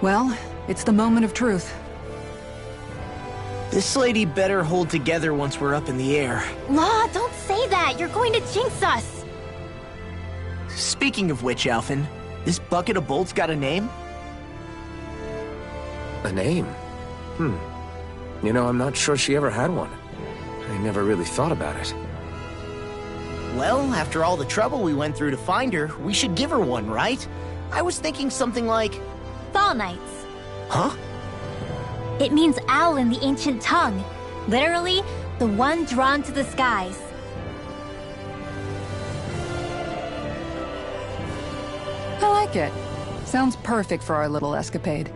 Well, it's the moment of truth. This lady better hold together once we're up in the air. Law, don't say that! You're going to jinx us! Speaking of which, Alphen, this bucket of bolts got a name? A name? You know, I'm not sure she ever had one. I never really thought about it. Well, after all the trouble we went through to find her, we should give her one, right? I was thinking something like... Fall Knights. Huh? It means owl in the ancient tongue. Literally, the one drawn to the skies. I like it. Sounds perfect for our little escapade.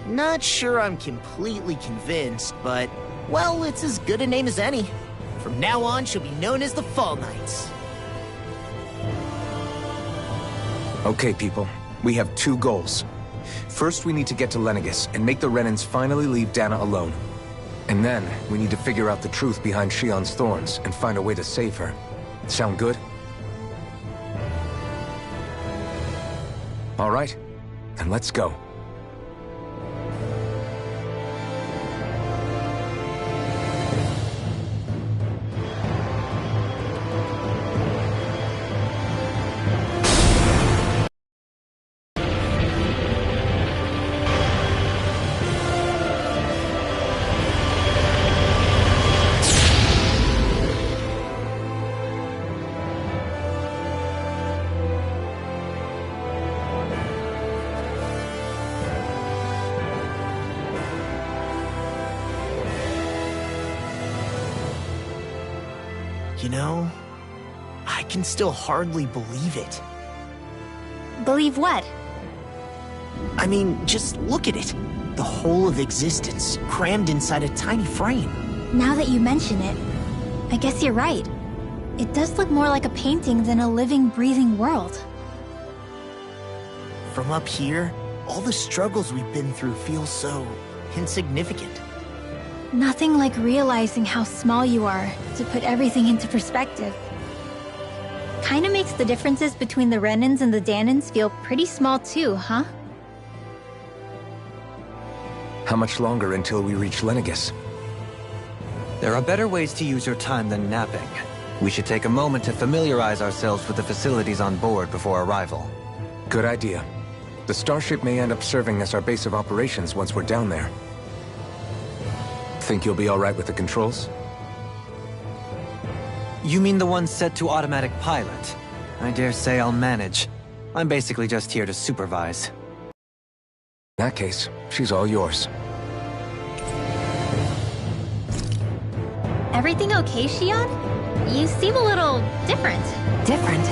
Not sure I'm completely convinced, but... well, it's as good a name as any. From now on, she'll be known as the Fall Knights. Okay, people. We have two goals. First, we need to get to Lenegis and make the Renans finally leave Dana alone. And then, we need to figure out the truth behind Shionne's thorns and find a way to save her. Sound good? All right, then let's go. You know, I can still hardly believe it. Believe what? I mean, just look at it. The whole of existence, crammed inside a tiny frame. Now that you mention it, I guess you're right. It does look more like a painting than a living, breathing world. From up here, all the struggles we've been through feel so insignificant. Nothing like realizing how small you are to put everything into perspective. Kinda makes the differences between the Renans and the Dahnans feel pretty small too, huh? How much longer until we reach Lenegis? There are better ways to use your time than napping. We should take a moment to familiarize ourselves with the facilities on board before arrival. Good idea. The starship may end up serving as our base of operations once we're down there. Think you'll be all right with the controls? You mean the one set to automatic pilot? I dare say I'll manage. I'm basically just here to supervise. In that case, she's all yours. Everything okay, Shionne? You seem a little different. Different?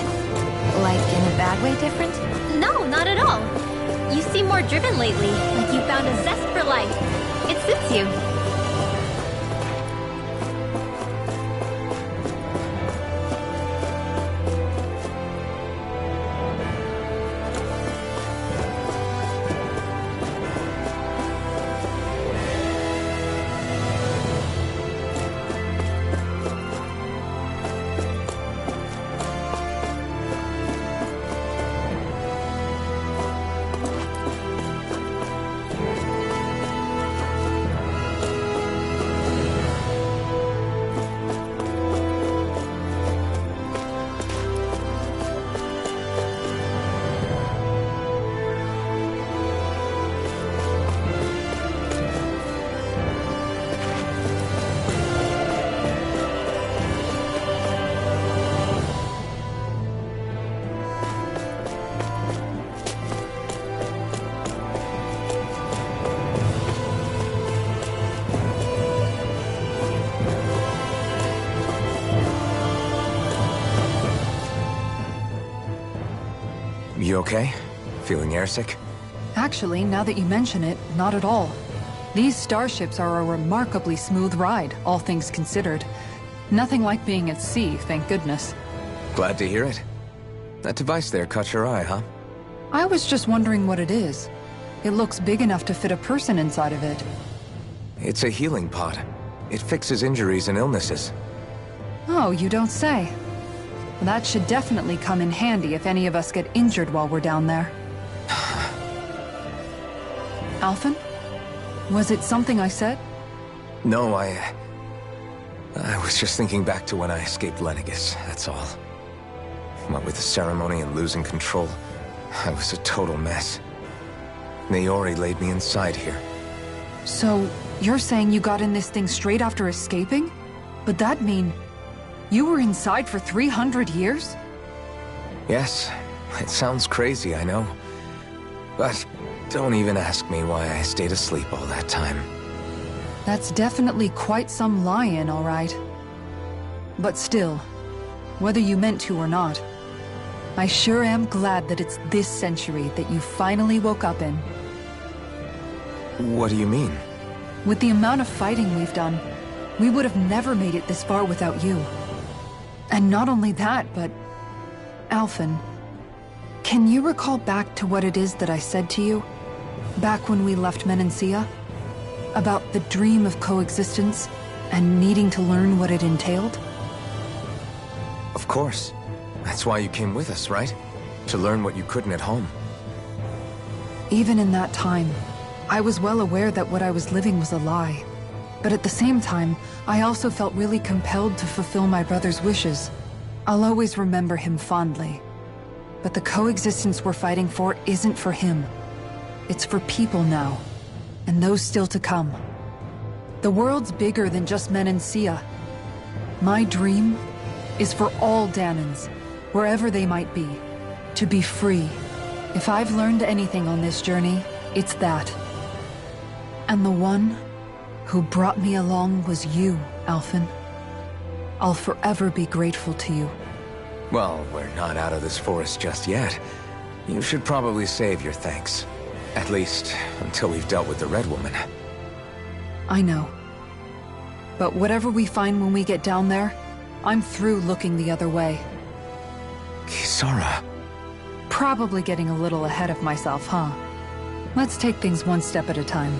Like in a bad way different? No, not at all. You seem more driven lately, like you found a zest for life. It suits you. You okay? Feeling airsick? Actually, now that you mention it, not at all. These starships are a remarkably smooth ride, all things considered. Nothing like being at sea, thank goodness. Glad to hear it. That device there caught your eye, huh? I was just wondering what it is. It looks big enough to fit a person inside of it. It's a healing pod. It fixes injuries and illnesses. Oh, you don't say. That should definitely come in handy if any of us get injured while we're down there. Alphen? Was it something I said? No, I was just thinking back to when I escaped Lenegis, that's all. What with the ceremony and losing control, I was a total mess. Naori laid me inside here. So, you're saying you got in this thing straight after escaping? But that'd mean... you were inside for 300 years? Yes, it sounds crazy, I know. But don't even ask me why I stayed asleep all that time. That's definitely quite some lie-in, all right. But still, whether you meant to or not, I sure am glad that it's this century that you finally woke up in. What do you mean? With the amount of fighting we've done, we would have never made it this far without you. And not only that, but... Alphen, can you recall back to what it is that I said to you? Back when we left Menancia? About the dream of coexistence, and needing to learn what it entailed? Of course. That's why you came with us, right? To learn what you couldn't at home. Even in that time, I was well aware that what I was living was a lie. But at the same time, I also felt really compelled to fulfill my brother's wishes. I'll always remember him fondly. But the coexistence we're fighting for isn't for him. It's for people now, and those still to come. The world's bigger than just Menancia. My dream is for all Dahnans, wherever they might be, to be free. If I've learned anything on this journey, it's that. And the one who brought me along was you, Alphen. I'll forever be grateful to you. Well, we're not out of this forest just yet. You should probably save your thanks. At least, until we've dealt with the Red Woman. I know. But whatever we find when we get down there, I'm through looking the other way. Kisara. Probably getting a little ahead of myself, huh? Let's take things one step at a time.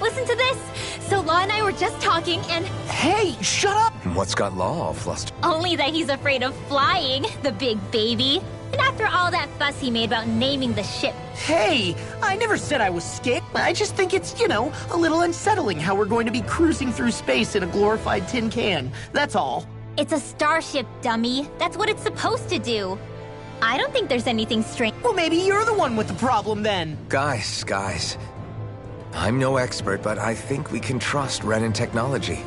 Listen to this! So Law and I were just talking and... Hey, shut up! What's got Law all flustered? Only that he's afraid of flying, the big baby. And after all that fuss he made about naming the ship. Hey, I never said I was scared. I just think it's, you know, a little unsettling how we're going to be cruising through space in a glorified tin can. That's all. It's a starship, dummy. That's what it's supposed to do. I don't think there's anything strange. Well, maybe you're the one with the problem then. Guys. I'm no expert, but I think we can trust Renan technology.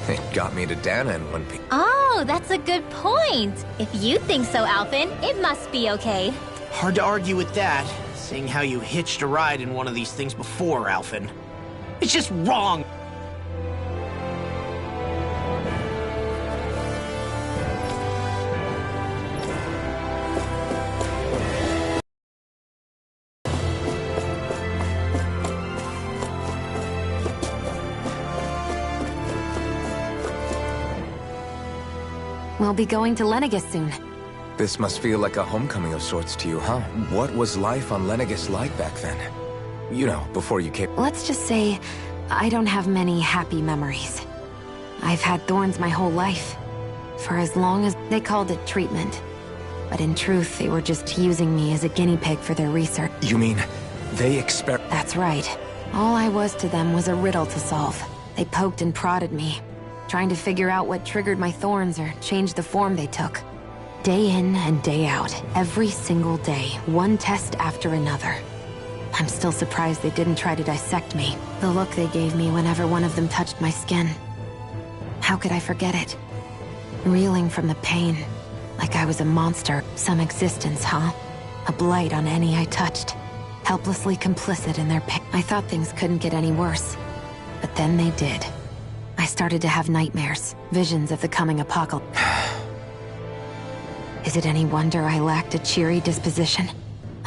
It got me to Dana in one piece. Oh, that's a good point. If you think so, Alphen, it must be okay. Hard to argue with that, seeing how you hitched a ride in one of these things before, Alphen. It's just wrong. We'll be going to Lenegis soon. This must feel like a homecoming of sorts to you, huh? What was life on Lenegis like back then? You know, before you came... Let's just say, I don't have many happy memories. I've had thorns my whole life. For as long as they called it treatment. But in truth, they were just using me as a guinea pig for their research. You mean, they That's right. All I was to them was a riddle to solve. They poked and prodded me, trying to figure out what triggered my thorns or changed the form they took. Day in and day out, every single day, one test after another. I'm still surprised they didn't try to dissect me. The look they gave me whenever one of them touched my skin. How could I forget it? Reeling from the pain, like I was a monster, some existence, huh? A blight on any I touched, helplessly complicit in their pain. I thought things couldn't get any worse, but then they did. I started to have nightmares, visions of the coming apocalypse. Is it any wonder I lacked a cheery disposition?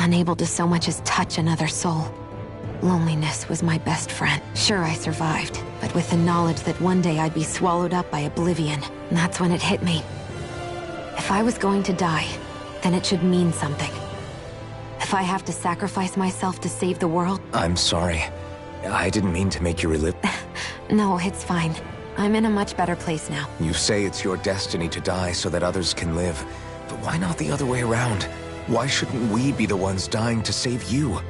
unable to so much as touch another soul. Loneliness was my best friend. Sure, I survived, but with the knowledge that one day I'd be swallowed up by oblivion. And that's when it hit me. If I was going to die, then it should mean something. If I have to sacrifice myself to save the world... I'm sorry. I didn't mean to make you relive... No, it's fine. I'm in a much better place now. You say it's your destiny to die so that others can live. But why not the other way around? Why shouldn't we be the ones dying to save you?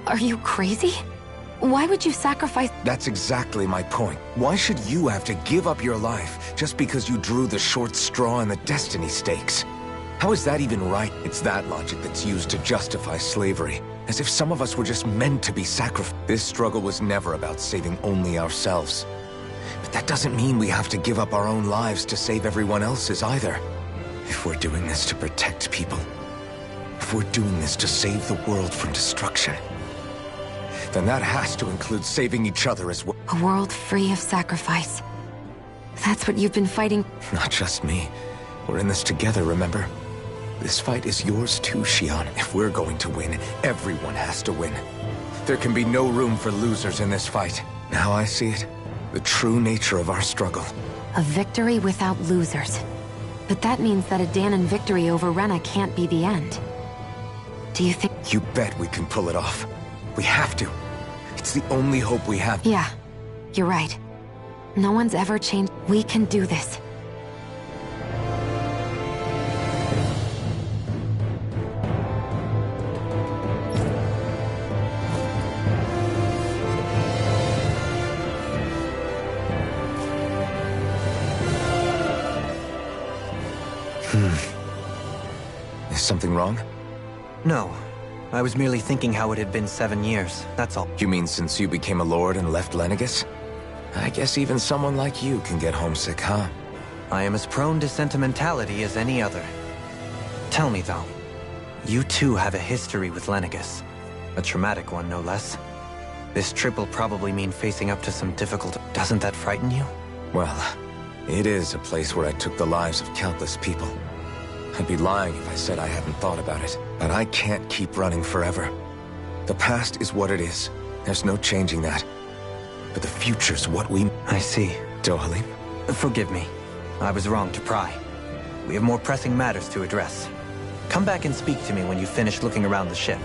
Are you crazy? Why would you sacrifice... That's exactly my point. Why should you have to give up your life just because you drew the short straw in the destiny stakes? How is that even right? It's that logic that's used to justify slavery. As if some of us were just meant to be sacrificed. This struggle was never about saving only ourselves. But that doesn't mean we have to give up our own lives to save everyone else's either. If we're doing this to protect people, if we're doing this to save the world from destruction, then that has to include saving each other as well. A world free of sacrifice. That's what you've been fighting. Not just me. We're in this together, remember? This fight is yours too, Shionne. If we're going to win, everyone has to win. There can be no room for losers in this fight. Now I see it. The true nature of our struggle. A victory without losers. But that means that a Dahnan victory over Rena can't be the end. Do you think... You bet we can pull it off. We have to. It's the only hope we have. Yeah, you're right. No one's ever changed. We can do this. Is something wrong? No. I was merely thinking how it had been 7 years, that's all. You mean since you became a lord and left Lenegis? I guess even someone like you can get homesick, huh? I am as prone to sentimentality as any other. Tell me, though, you too have a history with Lenegis. A traumatic one, no less. This trip will probably mean facing up to some difficult... Doesn't that frighten you? Well, it is a place where I took the lives of countless people. I'd be lying if I said I hadn't thought about it. But I can't keep running forever. The past is what it is. There's no changing that. But the future's what we... I see. Dohalim? Forgive me. I was wrong to pry. We have more pressing matters to address. Come back and speak to me when you finish looking around the ship.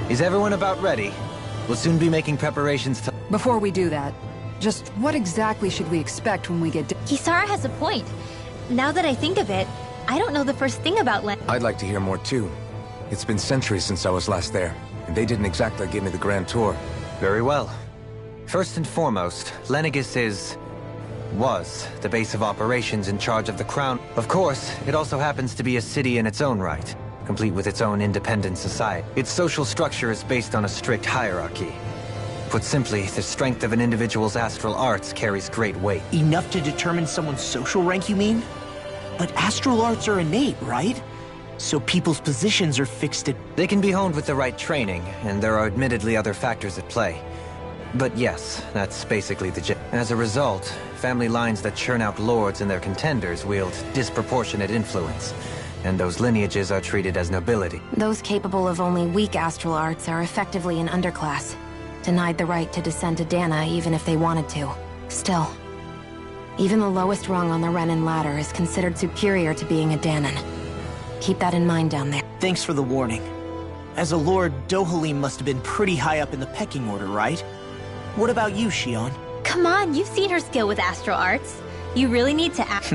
Is everyone about ready? We'll soon be making preparations to... Before we do that, just what exactly should we expect when we get to... Kisara has a point. Now that I think of it, I don't know the first thing about Len. I'd like to hear more too. It's been centuries since I was last there, and they didn't exactly give me the grand tour. Very well. First and foremost, Lenegis was the base of operations in charge of the Crown. Of course, it also happens to be a city in its own right, complete with its own independent society. Its social structure is based on a strict hierarchy. Put simply, the strength of an individual's astral arts carries great weight. Enough to determine someone's social rank, you mean? But astral arts are innate, right? So people's positions are fixed at... They can be honed with the right training, and there are admittedly other factors at play. But yes, that's basically the gist. As a result, family lines that churn out lords and their contenders wield disproportionate influence, and those lineages are treated as nobility. Those capable of only weak astral arts are effectively an underclass, denied the right to descend to Dahna even if they wanted to. Still, even the lowest rung on the Renan ladder is considered superior to being a Dahnan. Keep that in mind down there. Thanks for the warning. As a lord, Dohalim must have been pretty high up in the pecking order, right? What about you, Shionne? Come on, you've seen her skill with astral arts. You really need to act.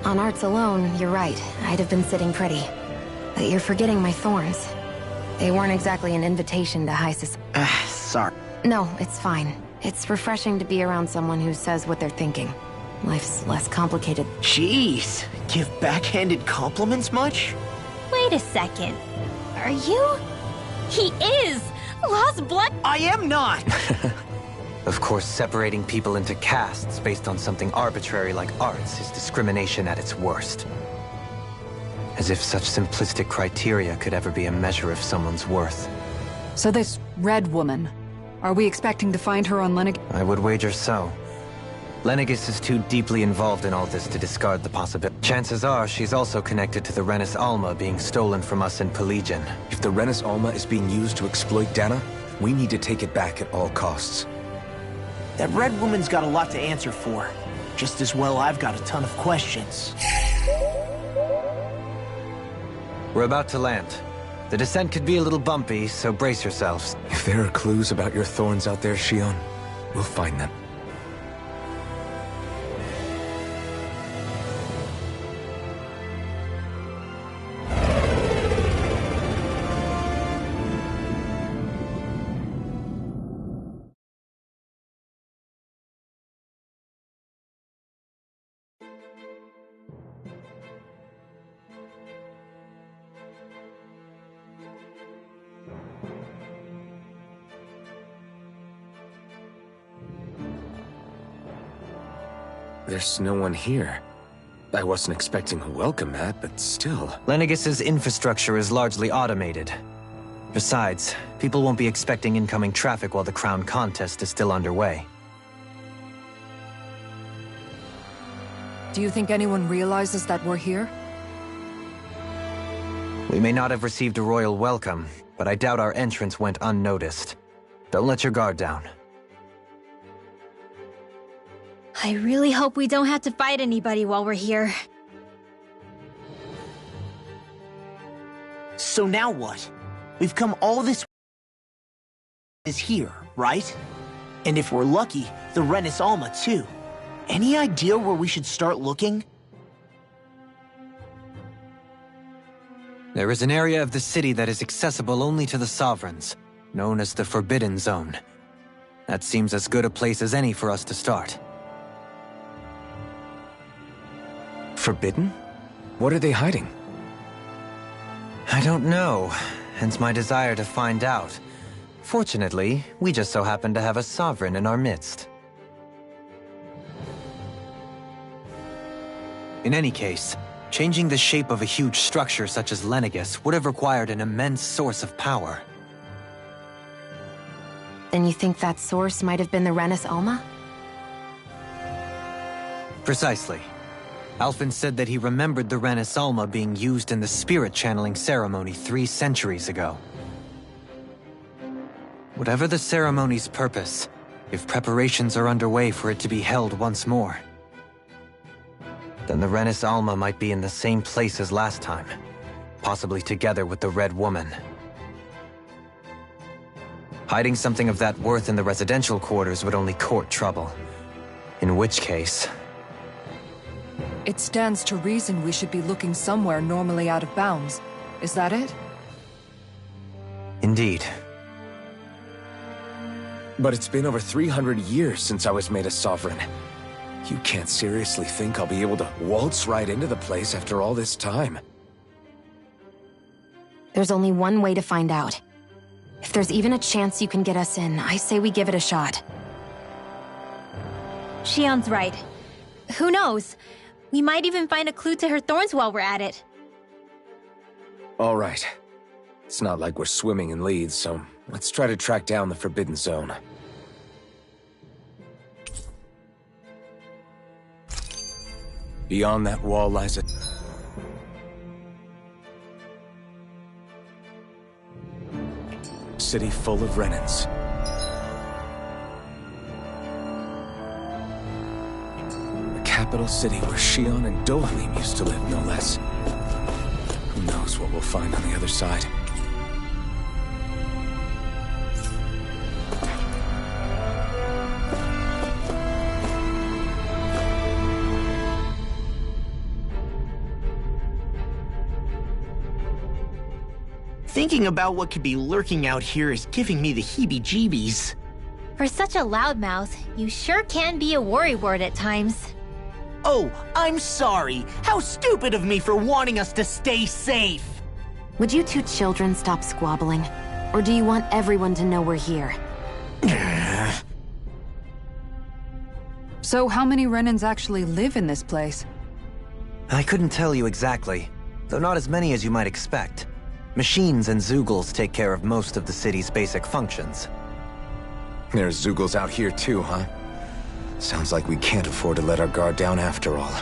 On arts alone, you're right. I'd have been sitting pretty. But you're forgetting my thorns. They weren't exactly an invitation to high society. Sorry. No, it's fine. It's refreshing to be around someone who says what they're thinking. Life's less complicated. Jeez, give backhanded compliments much? Wait a second. Are you? He is! Lost blood! I am not! Of course, separating people into castes based on something arbitrary like arts is discrimination at its worst. As if such simplistic criteria could ever be a measure of someone's worth. So this Red Woman, are we expecting to find her on Lenegis? I would wager so. Lenegis is too deeply involved in all this to discard the possibility. Chances are she's also connected to the Renis Alma being stolen from us in Pelegion. If the Renis Alma is being used to exploit Dana, we need to take it back at all costs. That Red Woman's got a lot to answer for. Just as well I've got a ton of questions. We're about to land. The descent could be a little bumpy, so brace yourselves. If there are clues about your thorns out there, Shion, we'll find them. There's no one here. I wasn't expecting a welcome mat, but still. Lenegis's infrastructure is largely automated. Besides, people won't be expecting incoming traffic while the crown contest is still underway. Do you think anyone realizes that we're here? We may not have received a royal welcome, but I doubt our entrance went unnoticed. Don't let your guard down. I really hope we don't have to fight anybody while we're here. So now what? We've come all this is here, right? And if we're lucky, the Renis Alma too. Any idea where we should start looking? There is an area of the city that is accessible only to the Sovereigns, known as the Forbidden Zone. That seems as good a place as any for us to start. Forbidden? What are they hiding? I don't know, hence my desire to find out. Fortunately, we just so happen to have a Sovereign in our midst. In any case, changing the shape of a huge structure such as Lenegis would have required an immense source of power. Then you think that source might have been the Renis Alma? Precisely. Alphen said that he remembered the Renis Alma being used in the spirit channeling ceremony 3 centuries ago. Whatever the ceremony's purpose, if preparations are underway for it to be held once more, then the Renis Alma might be in the same place as last time, possibly together with the Red Woman. Hiding something of that worth in the residential quarters would only court trouble. In which case... It stands to reason we should be looking somewhere normally out of bounds. Is that it? Indeed. But it's been over 300 years since I was made a Sovereign. You can't seriously think I'll be able to waltz right into the place after all this time. There's only one way to find out. If there's even a chance you can get us in, I say we give it a shot. Shion's right. Who knows? We might even find a clue to her thorns while we're at it. All right. It's not like we're swimming in leads, so let's try to track down the Forbidden Zone. Beyond that wall lies a... city full of Renins. The capital city where Shion and Dohalim used to live, no less. Who knows what we'll find on the other side. Thinking about what could be lurking out here is giving me the heebie-jeebies. For such a loudmouth, you sure can be a worrywart at times. Oh, I'm sorry. How stupid of me for wanting us to stay safe. Would you two children stop squabbling? Or do you want everyone to know we're here? So how many Renins actually live in this place? I couldn't tell you exactly. though not as many as you might expect. Machines and Zeugles take care of most of the city's basic functions. There's Zeugles out here too, huh? Sounds like we can't afford to let our guard down after all.